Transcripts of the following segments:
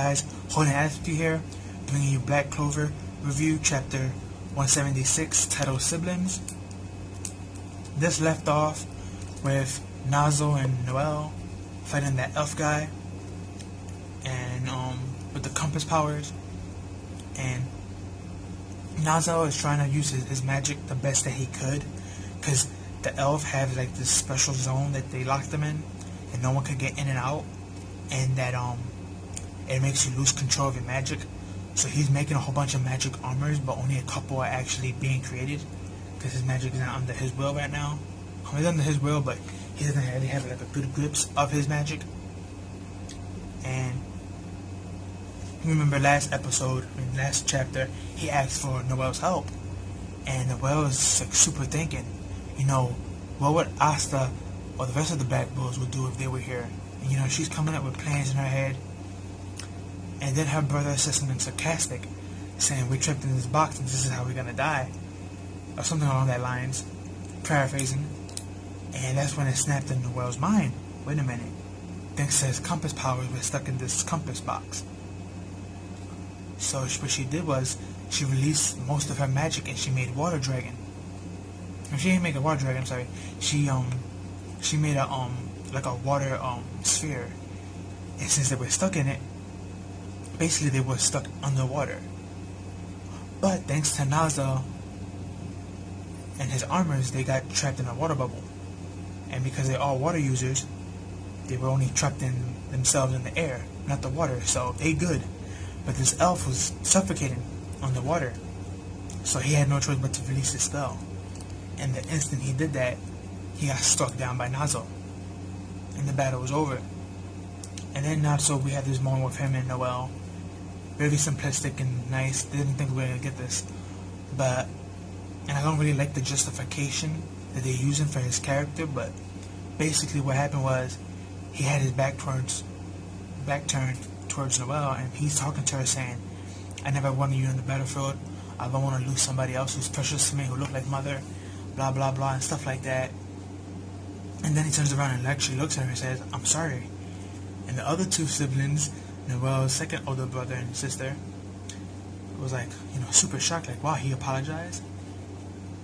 guys, Holding Attitude here, bringing you Black Clover review, chapter 176, titled Siblings. This left off with Nazo and Noelle fighting that elf guy, and with the compass powers, and Nazo is trying to use his magic the best that he could, because the elf has like this special zone that they locked them in, and no one could get in and out, and that it makes you lose control of your magic. So he's making a whole bunch of magic armors, but only a couple are actually being created, because his magic is not under his will right now. He's under his will, but he doesn't really have like a good grips of his magic. And you remember last chapter, he asked for Noelle's help, and Noelle is like super thinking, what would Asta or the rest of the Black Bulls would do if they were here? And she's coming up with plans in her head. And then her brother says something sarcastic, saying, "We're trapped in this box and this is how we're gonna die," or something along that lines, paraphrasing. And that's when it snapped in Noelle's mind. Wait a minute. Thanks to his compass powers, we're stuck in this compass box. So what she did was, she released most of her magic and she made Water Dragon. She didn't make a Water Dragon, I'm sorry. She made a like a water sphere. And since they were stuck in it, basically they were stuck underwater. But thanks to Nazo and his armors, they got trapped in a water bubble. And because they're all water users, they were only trapped in themselves in the air, not the water, so they good. But this elf was suffocating underwater, so he had no choice but to release his spell. And the instant he did that, he got struck down by Nazo, and the battle was over. And then Nazo, we had this moment with him and Noelle, very simplistic and nice. Didn't think we were gonna get this, and I don't really like the justification that they're using for his character. But basically, what happened was he had his back turned towards Noelle, and he's talking to her saying, "I never wanted you in the battlefield. I don't want to lose somebody else who's precious to me, who looked like mother, blah blah blah," and stuff like that. And then he turns around and actually looks at her and says, "I'm sorry." And the other two siblings, Noelle's second older brother and sister, was like, super shocked, like, wow, he apologized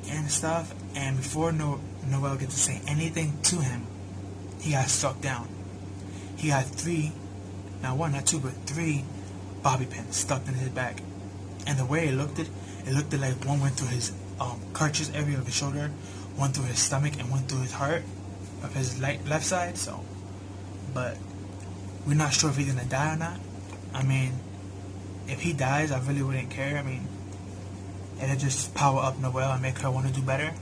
and stuff. And before Noelle gets to say anything to him, he got struck down. He got three, not one, not two, but three bobby pins stuck in his back. And the way it looked like one went through his crutches area of his shoulder, one through his stomach, and one through his heart of his left side. So, but we're not sure if he's gonna die or not. I mean, if he dies, I really wouldn't care. I mean, it'll just power up Noelle and make her want to do better.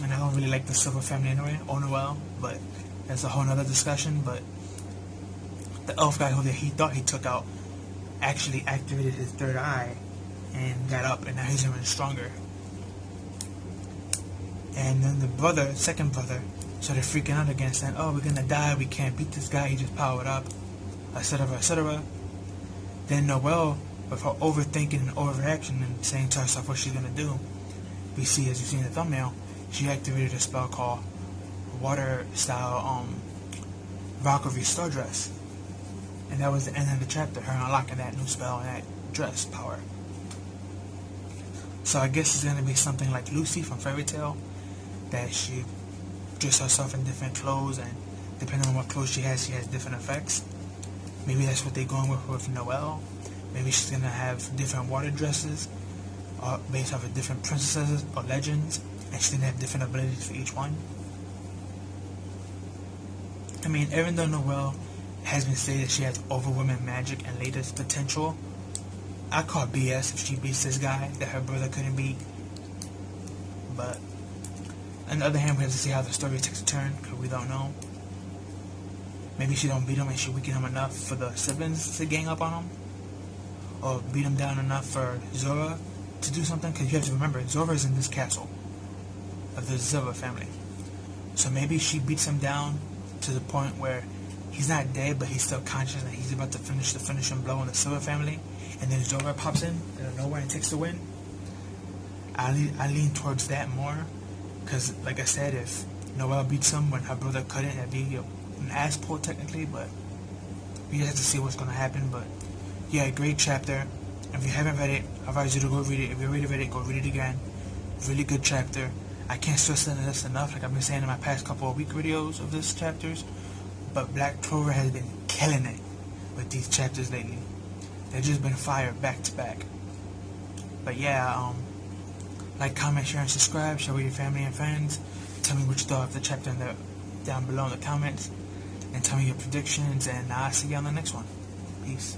And I don't really like the Silver family anyway, or Noelle, but that's a whole nother discussion. But the elf guy who he thought he took out actually activated his third eye and got up, and now he's even stronger. And then the second brother, started freaking out again, saying, "Oh, we're gonna die, we can't beat this guy, he just powered up," etc., etc. Then Noelle, with her overthinking and overreaction and saying to herself what she's gonna do, we see, as you see in the thumbnail, she activated a spell called Water Style Valkyrie Star Dress. And that was the end of the chapter, her unlocking that new spell and that dress power. So I guess it's gonna be something like Lucy from Fairy Tail, that she dress herself in different clothes, and depending on what clothes she has different effects. Maybe that's what they're going with Noelle. Maybe she's gonna have different water dresses, based off of different princesses or legends, and she's gonna have different abilities for each one. I mean, even though Noelle has been stated she has overwhelming magic and latest potential, I call BS if she beats this guy that her brother couldn't beat. But on the other hand, we have to see how the story takes a turn, because we don't know. Maybe she don't beat him and she weaken him enough for the siblings to gang up on him, or beat him down enough for Zora to do something, because you have to remember, Zora is in this castle of the Zora family. So maybe she beats him down to the point where he's not dead, but he's still conscious and he's about to finish the finishing blow on the Silver family, and then Zora pops in out of nowhere and takes the win. I lean towards that more, because like I said, if Noelle beats him when her brother couldn't, that'd be an ass pull technically, but You just have to see what's going to happen. But yeah, great chapter. If you haven't read it, I advise you to go read it. If you already read it, go read it again. Really good chapter. I can't stress this enough, like I've been saying in my past couple of week videos of this chapters. But Black Clover has been killing it with these chapters lately. They've just been fire back to back. But yeah, like, comment, share, and subscribe. Share with your family and friends. Tell me what you thought of the chapter down below in the comments. And tell me your predictions. And I'll see you on the next one. Peace.